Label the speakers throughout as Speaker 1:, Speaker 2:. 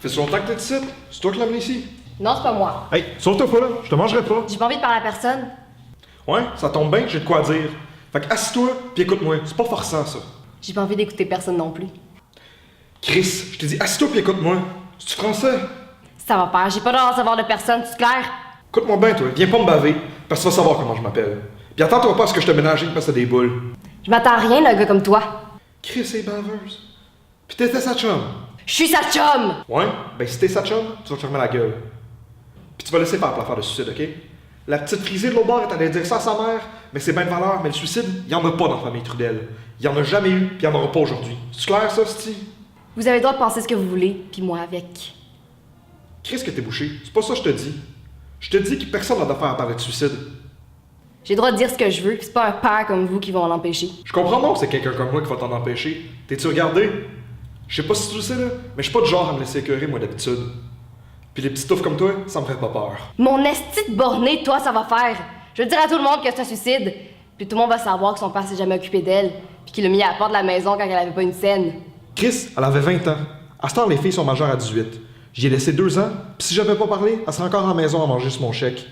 Speaker 1: Fait longtemps que t'es ici? C'est toi qui l'as amené ici?
Speaker 2: Non, c'est pas moi.
Speaker 1: Hey, sauve-toi pas là, je te mangerai pas.
Speaker 2: J'ai pas envie de parler à personne.
Speaker 1: Ouais, ça tombe bien, j'ai de quoi dire. Fait que assis-toi, pis écoute-moi, c'est pas forçant ça.
Speaker 2: J'ai pas envie d'écouter personne non plus.
Speaker 1: Chris, je t'ai dit assis-toi pis écoute-moi. C'est-tu français?
Speaker 2: Ça va faire, j'ai pas l'air de savoir de personne, c'est clair?
Speaker 1: Écoute-moi bien toi, viens pas me baver, parce que tu vas savoir comment je m'appelle. Pis attends-toi pas à ce que je te mélange parce que t'as des boules.
Speaker 2: Je m'attends à rien d'un gars comme toi.
Speaker 1: Chris est baveuse. Pis t'étais sa chum.
Speaker 2: Je suis sa chum!
Speaker 1: Ouais? Ben si t'es sa chum, tu vas te fermer la gueule. Pis tu vas laisser faire pour l'affaire de suicide, ok? La petite frisée de l'autre bord est allée dire ça à sa mère, mais c'est bien de valeur, mais le suicide, y en a pas dans la famille Trudel. Y en a jamais eu, pis y en aura pas aujourd'hui. C'est clair ça, Steve?
Speaker 2: Vous avez le droit de penser ce que vous voulez, puis moi avec.
Speaker 1: Chris que t'es bouché, c'est pas ça que je te dis. Je te dis que personne n'a d'affaire à parler de suicide.
Speaker 2: J'ai le droit de dire ce que je veux, puis c'est pas un père comme vous qui vont l'empêcher.
Speaker 1: Je comprends donc que c'est quelqu'un comme moi qui va t'en empêcher. T'es-tu regardé? Je sais pas si tu le sais là, mais je suis pas du genre à me laisser écœurer moi d'habitude. Puis les petits touffes comme toi, ça me fait pas peur.
Speaker 2: Mon esti de borné, toi, ça va faire. Je vais dire à tout le monde que c'est un suicide, puis tout le monde va savoir que son père s'est jamais occupé d'elle, puis qu'il l'a mis à la porte de la maison quand elle avait pas une scène.
Speaker 1: Chris, elle avait 20 ans. À ce temps, les filles sont majeures à 18. J'y ai laissé 2 ans, pis si j'avais pas parlé, elle serait encore en maison à manger sur mon chèque.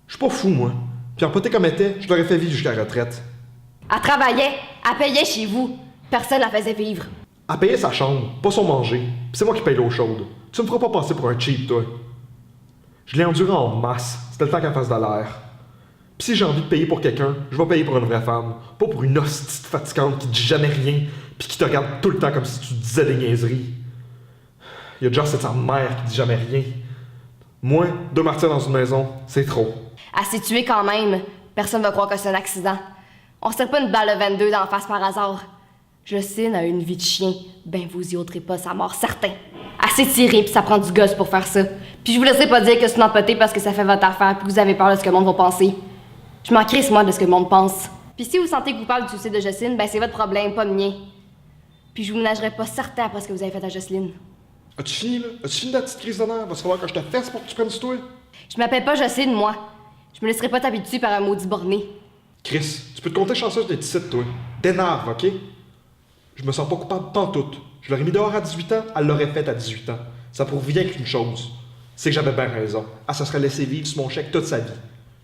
Speaker 1: Je suis pas fou, moi. Puis en poté comme elle était, je l'aurais fait vivre jusqu'à la retraite.
Speaker 2: Elle travaillait, elle payait chez vous. Personne la faisait vivre.
Speaker 1: Elle payait sa chambre, pas son manger. Pis c'est moi qui paye l'eau chaude. Tu me feras pas passer pour un cheap, toi. Je l'ai enduré en masse. C'était le temps qu'elle fasse de l'air. Pis si j'ai envie de payer pour quelqu'un, je vais payer pour une vraie femme. Pas pour une hostie fatigante qui dit jamais rien, pis qui te regarde tout le temps comme si tu disais des niaiseries. Il y a déjà cette sa mère qui dit jamais rien. Moi, 2 martyrs dans une maison, c'est trop.
Speaker 2: Elle s'est tuée quand même. Personne va croire que c'est un accident. On se tire pas une balle de 22 dans la face par hasard. Jocelyne a une vie de chien. Ben vous y ôterez pas sa mort, certain. Elle s'est tirée, puis ça prend du gosse pour faire ça. Puis je vous laisserai pas dire que c'est une empotée parce que ça fait votre affaire, puis que vous avez peur de ce que le monde va penser. Je m'en crisse, moi, de ce que le monde pense. Puis si vous vous sentez coupable du suicide de Jocelyne, ben c'est votre problème, pas le mien. Puis je vous ménagerai pas certain après ce que vous avez fait à Jocelyne.
Speaker 1: As-tu fini, là? As-tu fini ta petite crise d'honneur? Va falloir que je te fesse pour que tu prennes sur toi?
Speaker 2: Je m'appelle pas Jocelyne, moi. Je me laisserai pas t'habituer par un maudit borné.
Speaker 1: Chris, tu peux te compter chanceuse d'être ici, toi. T'énerve, ok? Je me sens pas coupable pantoute. Je l'aurais mis dehors à 18 ans, elle l'aurait fait à 18 ans. Ça prouve rien qu'une chose. C'est que j'avais bien raison. Elle se serait laissée vivre sur mon chèque toute sa vie.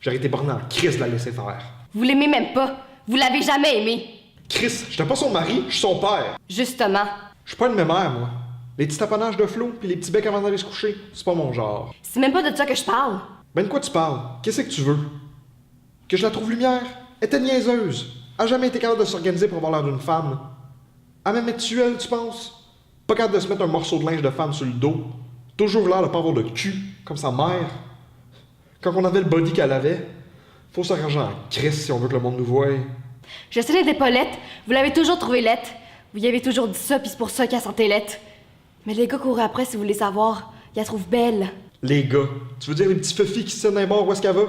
Speaker 1: J'aurais été borné en Chris de la laisser faire.
Speaker 2: Vous l'aimez même pas. Vous l'avez jamais aimé.
Speaker 1: Chris, j'étais pas son mari, je suis son père.
Speaker 2: Justement.
Speaker 1: Je suis pas une mémère, moi. Les petits taponnages de flot puis les petits becs avant d'aller se coucher, c'est pas mon genre.
Speaker 2: C'est même pas de ça que je parle.
Speaker 1: Ben de quoi tu parles? Qu'est-ce que tu veux? Que je la trouve lumière? Elle était niaiseuse. Elle a jamais été capable de s'organiser pour avoir l'air d'une femme. Elle même être tuelle, tu penses? Pas capable de se mettre un morceau de linge de femme sur le dos. Toujours l'air de pas avoir de cul, comme sa mère. Quand on avait le body qu'elle avait, faut s'arranger en crise si on veut que le monde nous voie.
Speaker 2: Je sais les épaulettes. Vous l'avez toujours trouvée laite. Vous y avez toujours dit ça, puis c'est pour ça qu'elle sentait laite. Mais les gars courent après si vous voulez savoir. Ils la trouvent belle.
Speaker 1: Les gars, tu veux dire les petits feuilles qui se tiennent dans les bords où est-ce qu'elle va?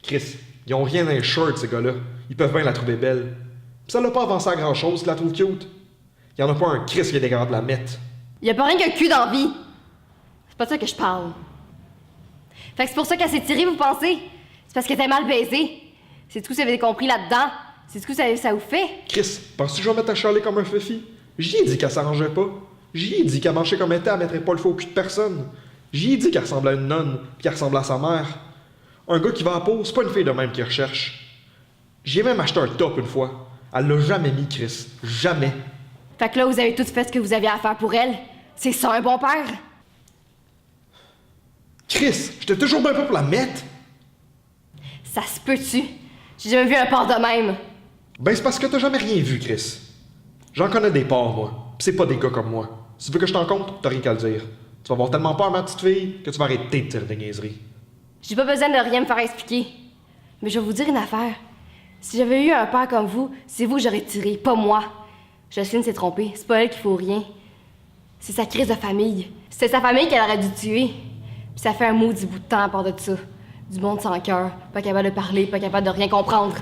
Speaker 1: Chris, ils ont rien dans les shorts, ces gars-là. Ils peuvent bien la trouver belle. Pis ça l'a pas avancé à grand-chose qu'ils la trouvent cute. Y en a pas un Chris qui est capable de la mettre.
Speaker 2: Y a pas rien qu'un cul dans la vie. C'est pas de ça que je parle. Fait que c'est pour ça qu'elle s'est tirée, vous pensez? C'est parce qu'elle était mal baisée. C'est tout ce que vous avez compris là-dedans. C'est tout ce que ça vous fait.
Speaker 1: Chris, penses-tu que je vais mettre à chialer comme un feufi? J'y ai dit qu'elle s'arrangeait pas. J'y ai dit qu'elle marchait comme elle était, elle mettrait pas le feu au cul de personne. J'y ai dit qu'elle ressemblait à une nonne, pis qu'elle ressemblait à sa mère. Un gars qui va à pause, c'est pas une fille de même qui recherche. J'ai même acheté un top une fois. Elle l'a jamais mis, Chris. Jamais.
Speaker 2: Fait que là, vous avez tout fait ce que vous aviez à faire pour elle. C'est ça un bon père?
Speaker 1: Chris, j'étais toujours bien pas pour la mettre.
Speaker 2: Ça se peut-tu? J'ai jamais vu un porc de même.
Speaker 1: Ben c'est parce que t'as jamais rien vu, Chris. J'en connais des porcs, moi. Pis c'est pas des gars comme moi. Si tu veux que je t'en compte, t'as rien qu'à le dire. Tu vas avoir tellement peur, ma petite fille, que tu vas arrêter de tirer des niaiseries.
Speaker 2: J'ai pas besoin de rien me faire expliquer. Mais je vais vous dire une affaire. Si j'avais eu un père comme vous, c'est vous que j'aurais tiré, pas moi. Jocelyne s'est trompée. C'est pas elle qu'il faut rien. C'est sa crise de famille. C'est sa famille qu'elle aurait dû tuer. Puis ça fait un maudit bout de temps à part de ça. Du monde sans cœur, pas capable de parler, pas capable de rien comprendre.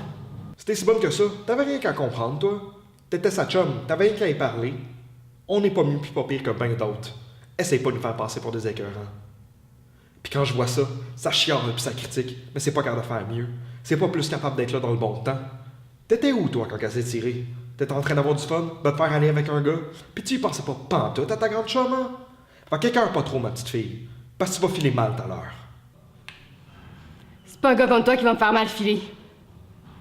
Speaker 1: C'était si bonne que ça, t'avais rien qu'à comprendre, toi. T'étais sa chum, t'avais rien qu'à y parler. On n'est pas mieux pis pas pire que ben d'autres. Essaye pas de nous faire passer pour des écœurants. Puis quand je vois ça, ça chiale pis ça critique, mais c'est pas capable de faire mieux. C'est pas plus capable d'être là dans le bon temps. T'étais où, toi, quand elle s'est tirée? T'étais en train d'avoir du fun, de te faire aller avec un gars, pis tu y pensais pas pantoute à ta grande chum, hein? Fait qu'écœure pas trop, ma petite fille, parce que tu vas filer mal tout à l'heure.
Speaker 2: C'est pas un gars comme toi qui va me faire mal filer.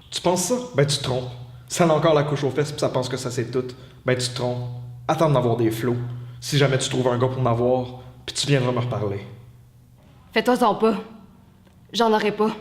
Speaker 1: Tu penses ça? Ben tu te trompes. Si elle a encore la couche aux fesses pis ça pense que ça c'est tout, ben tu te trompes. Attends d'en avoir des flots. Si jamais tu trouves un gars pour m'avoir, puis tu viendras me reparler.
Speaker 2: Fais-toi-en pas. J'en aurai pas.